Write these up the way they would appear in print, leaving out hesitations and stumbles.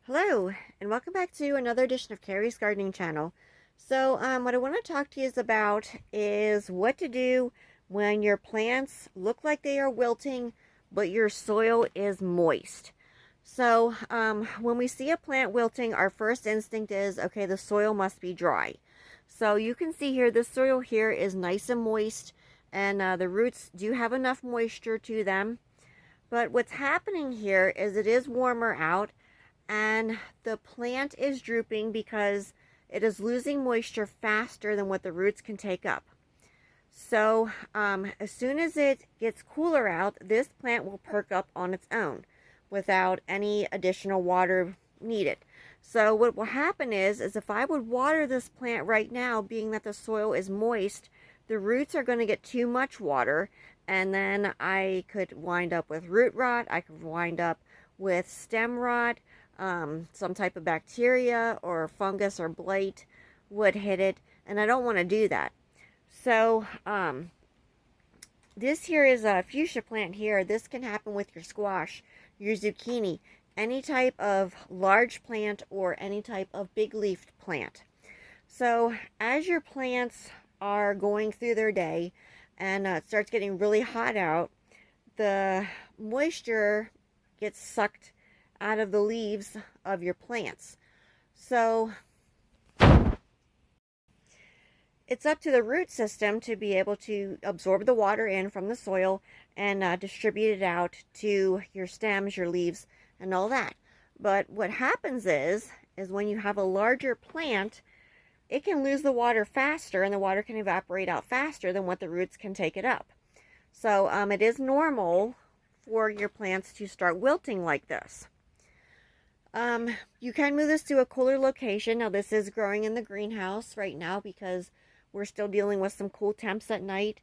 Hello, and welcome back to another edition of Carrie's Gardening Channel. What I want to talk to you about is what to do when your plants look like they are wilting, but your soil is moist. When we see a plant wilting, our first instinct is, okay, the soil must be dry. So you can see here, the soil here is nice and moist, and the roots do have enough moisture to them. But what's happening here is it is warmer out, and the plant is drooping because it is losing moisture faster than what the roots can take up. As soon as it gets cooler out, this plant will perk up on its own without any additional water needed. So what will happen is if I would water this plant right now, being that the soil is moist, the roots are going to get too much water, and then I could wind up with root rot. I could wind up with stem rot. Some type of bacteria or fungus or blight would hit it, and I don't want to do that. This here is a fuchsia plant here. This can happen with your squash, your zucchini, any type of large plant or any type of big leafed plant. So as your plants are going through their day and it starts getting really hot out, the moisture gets sucked out of the leaves of your plants. So it's up to the root system to be able to absorb the water in from the soil and distribute it out to your stems, your leaves, and all that. But what happens is when you have a larger plant, it can lose the water faster, and the water can evaporate out faster than what the roots can take it up. So it is normal for your plants to start wilting like this. You can move this to a cooler location. Now, this is growing in the greenhouse right now because we're still dealing with some cool temps at night,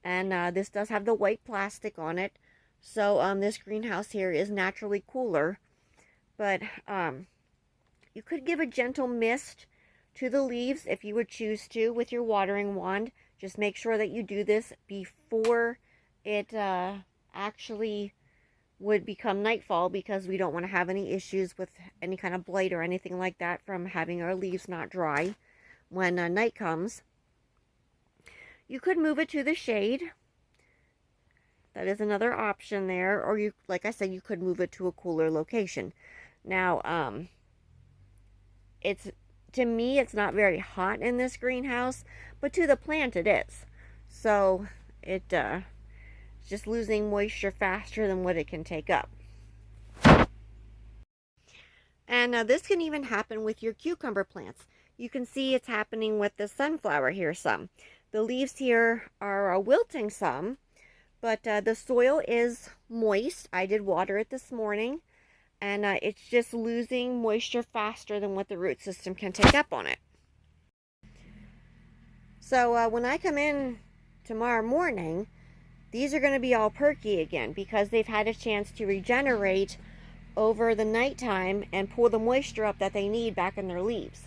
and this does have the white plastic on it. So this greenhouse here is naturally cooler, but you could give a gentle mist to the leaves if you would choose to with your watering wand. Just make sure that you do this before it actually would become nightfall, because we don't want to have any issues with any kind of blight or anything like that from having our leaves not dry when night comes. You could move it to the shade. That is another option there. Or you, like I said, you could move it to a cooler location. Now, to me, it's not very hot in this greenhouse, but to the plant it is. So it's just losing moisture faster than what it can take up. And this can even happen with your cucumber plants. You can see it's happening with the sunflower here some. The leaves here are wilting some, but the soil is moist. I did water it this morning, and it's just losing moisture faster than what the root system can take up on it. So when I come in tomorrow morning, these are going to be all perky again because they've had a chance to regenerate over the nighttime and pull the moisture up that they need back in their leaves.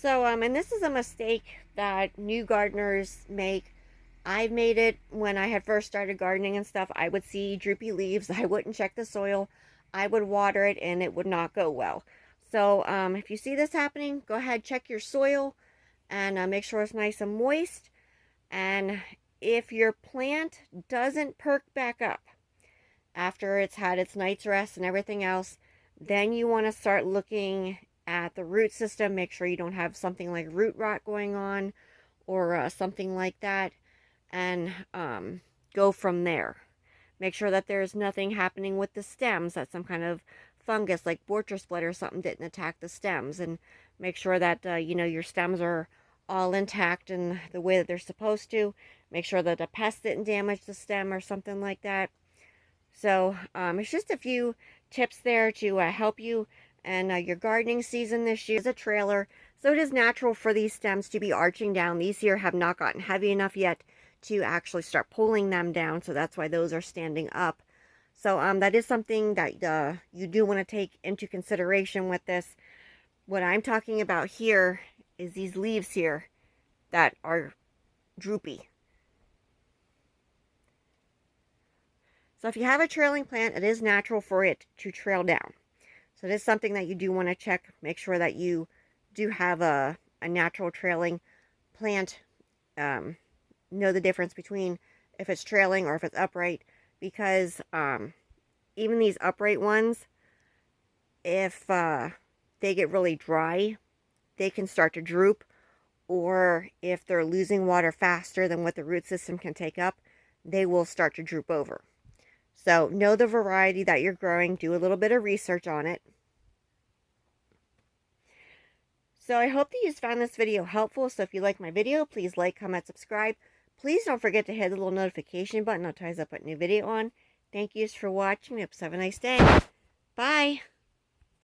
And this is a mistake that new gardeners make. I've made it when I had first started gardening and stuff. I would see droopy leaves. I wouldn't check the soil. I would water it and it would not go well. So if you see this happening, go ahead, check your soil and make sure it's nice and moist. And if your plant doesn't perk back up after it's had its night's rest and everything else, then you want to start looking at the root system. Make sure you don't have something like root rot going on or something like that, and go from there. Make sure that there's nothing happening with the stems, that some kind of fungus like Bortress blight or something didn't attack the stems, and make sure that your stems are all intact in the way that they're supposed to. Make sure that a pest didn't damage the stem or something like that. So it's just a few tips there to help you. And your gardening season this year is a trailer, so it is natural for these stems to be arching down. These here have not gotten heavy enough yet to actually start pulling them down, so that's why those are standing up. So that is something that you do want to take into consideration with this. What I'm talking about here is these leaves here that are droopy. So if you have a trailing plant, it is natural for it to trail down. So it is something that you do want to check. Make sure that you do have a natural trailing plant. Know the difference between if it's trailing or if it's upright, because even these upright ones, if they get really dry, they can start to droop, or if they're losing water faster than what the root system can take up, they will start to droop over. So know the variety that you're growing, do a little bit of research on it. So I hope that you found this video helpful. So if you like my video, please like, comment, subscribe. Please don't forget to hit the little notification button. I'll tell you I put a new video on. Thank you for watching. Have a nice day. Bye.